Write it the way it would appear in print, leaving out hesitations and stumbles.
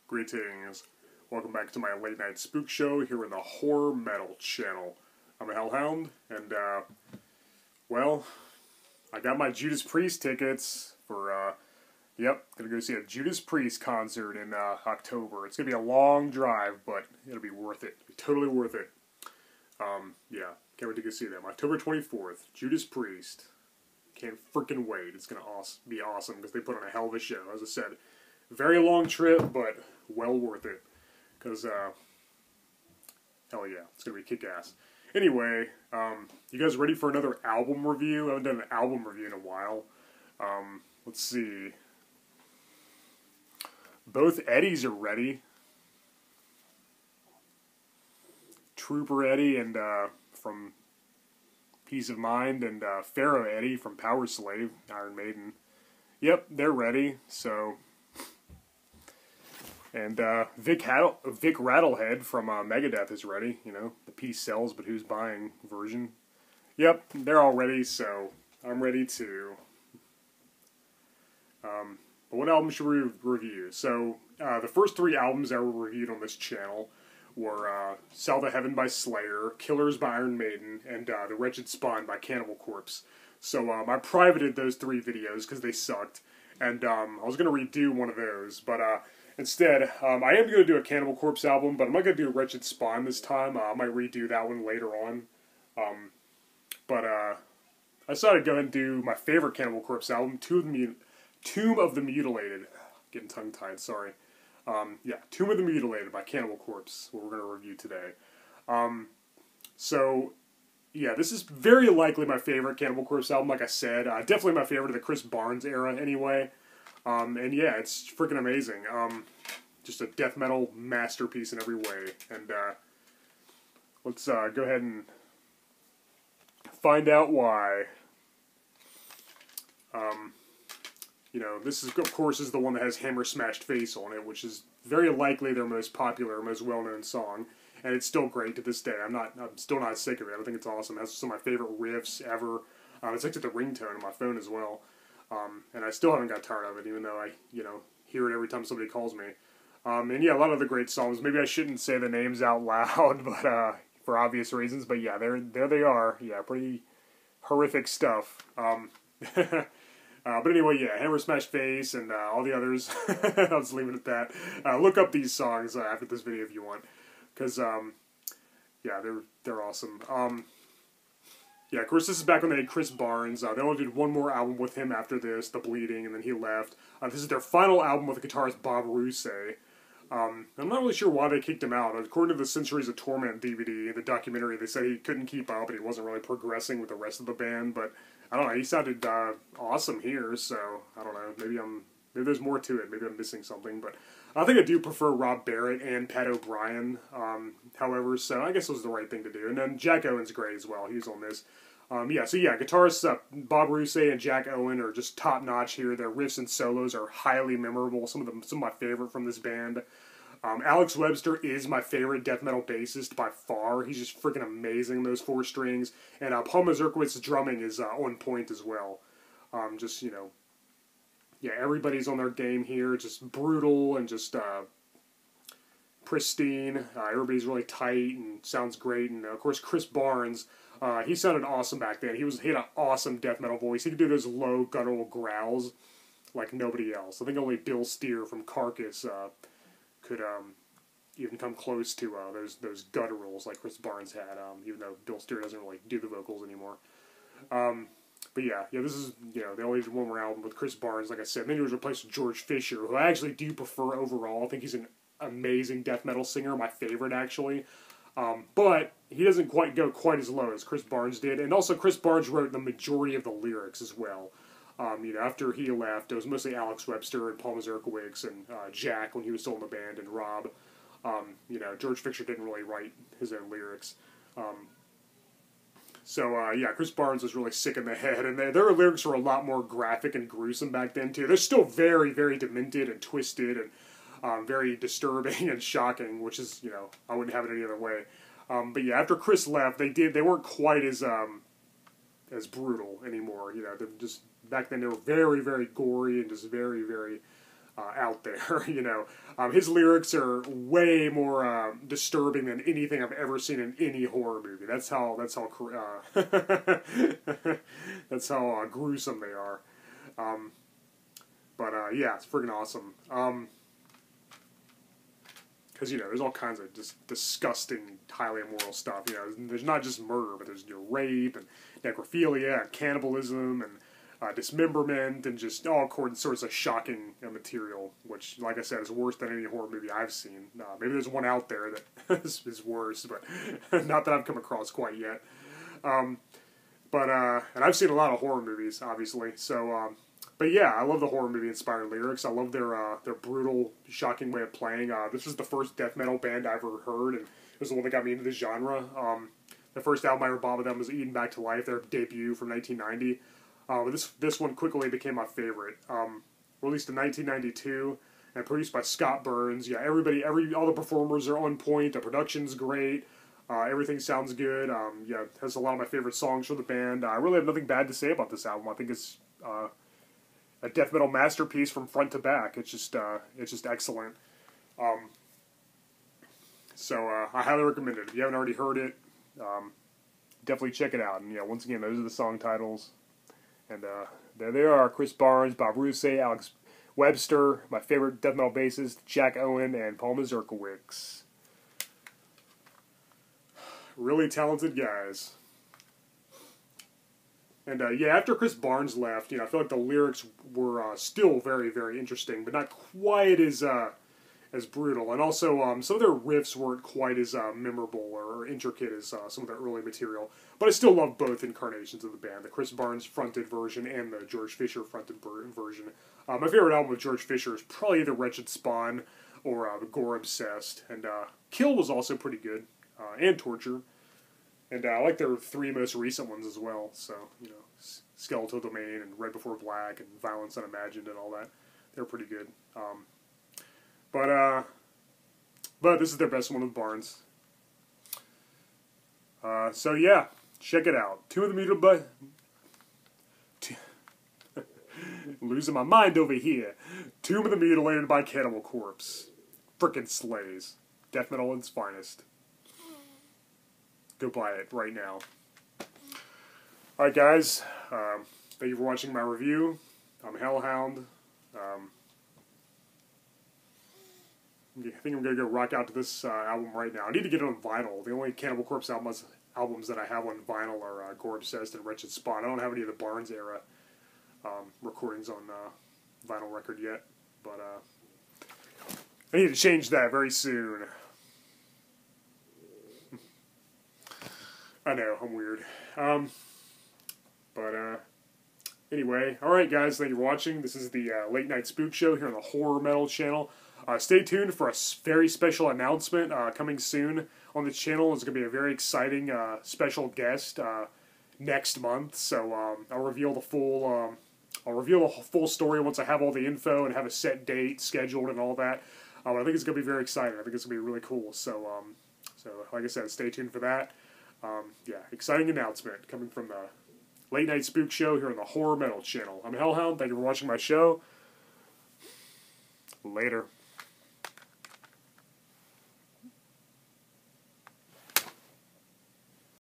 Greetings. Welcome back to my late night spook show here in the Horror Metal channel. I'm a Hellhound, and, well, I got my Judas Priest tickets for, gonna go see a Judas Priest concert in, October. It's gonna be a long drive, but it'll be worth it. It'll be totally worth it. Can't wait to go see them. October 24th, Judas Priest. Can't freaking wait. It's gonna be awesome, because they put on a hell of a show. As I said, very long trip, but well worth it. Because, hell yeah, it's going to be kick-ass. Anyway, you guys ready for another album review? I haven't done an album review in a while. Let's see. Both Eddies are ready. Trooper Eddie and, from Peace of Mind, and Pharaoh Eddie from Power Slave, Iron Maiden. Yep, they're ready, so... And Vic Rattlehead from Megadeth is ready. You know, the piece sells, but who's buying version. Yep, they're all ready, so I'm ready too. But what album should we review? So, the first three albums that were reviewed on this channel were South of Heaven by Slayer, Killers by Iron Maiden, and The Wretched Spawn by Cannibal Corpse. So I privated those three videos because they sucked, and I was going to redo one of those, but... Instead, I am going to do a Cannibal Corpse album, but I'm not going to do a Wretched Spawn this time. I might redo that one later on. I decided to go ahead and do my favorite Cannibal Corpse album, Tomb of the Mutilated. Getting tongue-tied, sorry. Tomb of the Mutilated by Cannibal Corpse, what we're going to review today. This is very likely my favorite Cannibal Corpse album, like I said. Definitely my favorite of the Chris Barnes era, anyway. It's freaking amazing. Just a death metal masterpiece in every way. And, let's, go ahead and find out why. This is, of course, is the one that has Hammer Smashed Face on it, which is very likely their most popular, most well-known song. And it's still great to this day. I'm still not sick of it. I think it's awesome. It has some of my favorite riffs ever. It's actually the ringtone on my phone as well. And I still haven't got tired of it, even though I, hear it every time somebody calls me. A lot of the great songs. Maybe I shouldn't say the names out loud, but, for obvious reasons. But yeah, there they are. Yeah, pretty horrific stuff. But anyway, yeah, Hammer Smash Face and, all the others. I'll just leave it at that. Look up these songs, after this video if you want. Because, they're awesome. Of course, this is back when they had Chris Barnes. They only did one more album with him after this, The Bleeding, and then he left. This is their final album with the guitarist Bob Rousset. I'm not really sure why they kicked him out. According to the Centuries of Torment DVD, the documentary, they said he couldn't keep up and he wasn't really progressing with the rest of the band. But, I don't know, he sounded awesome here, so, I don't know, maybe there's more to it. Maybe I'm missing something, but I think I do prefer Rob Barrett and Pat O'Brien, however, so I guess it was the right thing to do. And then Jack Owen's great as well. He was on this. Guitarists Bob Rousset and Jack Owen are just top-notch here. Their riffs and solos are highly memorable. Some of my favorite from this band. Alex Webster is my favorite death metal bassist by far. He's just freaking amazing, those four strings. And Paul Mazurkowicz's drumming is on point as well. Everybody's on their game here. Just brutal and just pristine. Everybody's really tight and sounds great. And, of course, Chris Barnes, he sounded awesome back then. He had an awesome death metal voice. He could do those low, guttural growls like nobody else. I think only Bill Steer from Carcass could even come close to those gutturals like Chris Barnes had, even though Bill Steer doesn't really do the vocals anymore. This is, they only did one more album with Chris Barnes, like I said. Then he was replaced with George Fisher, who I actually do prefer overall. I think he's an amazing death metal singer, my favorite, actually. But he doesn't quite go quite as low as Chris Barnes did. And also, Chris Barnes wrote the majority of the lyrics as well. After he left, it was mostly Alex Webster and Paul Mazurkowicz and Jack when he was still in the band, and Rob. George Fisher didn't really write his own lyrics. Chris Barnes was really sick in the head, and their lyrics were a lot more graphic and gruesome back then, too. They're still very, very demented and twisted and very disturbing and shocking, which is, I wouldn't have it any other way. After Chris left, they weren't quite as brutal anymore. They're just, back then they were very, very gory and just very, very out there. You know, his lyrics are way more disturbing than anything I've ever seen in any horror movie. That's how that's how gruesome they are. Yeah, it's freaking awesome. Because, you know, there's all kinds of just disgusting, highly immoral stuff. You know, there's not just murder, but there's, you know, rape and necrophilia and cannibalism and dismemberment and just all sorts of shocking material, which, like I said, is worse than any horror movie I've seen. Maybe there's one out there that is worse, but not that I've come across quite yet. And I've seen a lot of horror movies, obviously, so... But yeah, I love the horror movie inspired lyrics. I love their brutal, shocking way of playing. This was the first death metal band I ever heard, and it was the one that got me into the genre. The first album I ever bought with them was Eaten Back to Life, their debut from 1990. This one quickly became my favorite. Released in 1992 and produced by Scott Burns. Yeah, all the performers are on point. The production's great. Everything sounds good. Yeah, it has a lot of my favorite songs from the band. I really have nothing bad to say about this album. I think it's a death metal masterpiece from front to back. It's just excellent. So I highly recommend it. If you haven't already heard it, definitely check it out. And yeah, once again, those are the song titles. And there they are: Chris Barnes, Bob Rusey, Alex Webster, my favorite death metal bassist, Jack Owen, and Paul Mazurkiewicz. Really talented guys. And yeah, after Chris Barnes left, you know, I feel like the lyrics were still very, very interesting, but not quite as brutal. And also, some of their riffs weren't quite as memorable or intricate as some of their early material. But I still love both incarnations of the band, the Chris Barnes fronted version and the George Fisher fronted version. My favorite album with George Fisher is probably either Wretched Spawn or The Gore Obsessed. And Kill was also pretty good, and Torture. And I like their three most recent ones as well. So, you know, Skeletal Domain and Right Before Black and Violence Unimagined and all that. They're pretty good. But this is their best one with Barnes. So yeah, check it out. Losing my mind over here. Tomb of the Mutilated by Cannibal Corpse. Frickin' slays. Death metal at its finest. Go buy it right now. Alright guys, thank you for watching my review. I'm Hellhound. I think I'm going to go rock out to this album right now. I need to get it on vinyl. The only Cannibal Corpse albums that I have on vinyl are Gore Obsessed and Wretched Spawn. I don't have any of the Barnes era recordings on vinyl record yet. But I need to change that very soon. I know, I'm weird. Anyway, alright guys, thank you for watching. This is the Late Night Spook Show here on the Horror Metal channel. Stay tuned for a very special announcement coming soon on the channel. It's going to be a very exciting special guest next month. So I'll reveal the full story once I have all the info and have a set date scheduled and all that. I think it's going to be very exciting. I think it's going to be really cool. So like I said, stay tuned for that. Yeah, exciting announcement coming from the Late Night Spook Show here on the Horror Metal channel. I'm Hellhound. Thank you for watching my show. Later.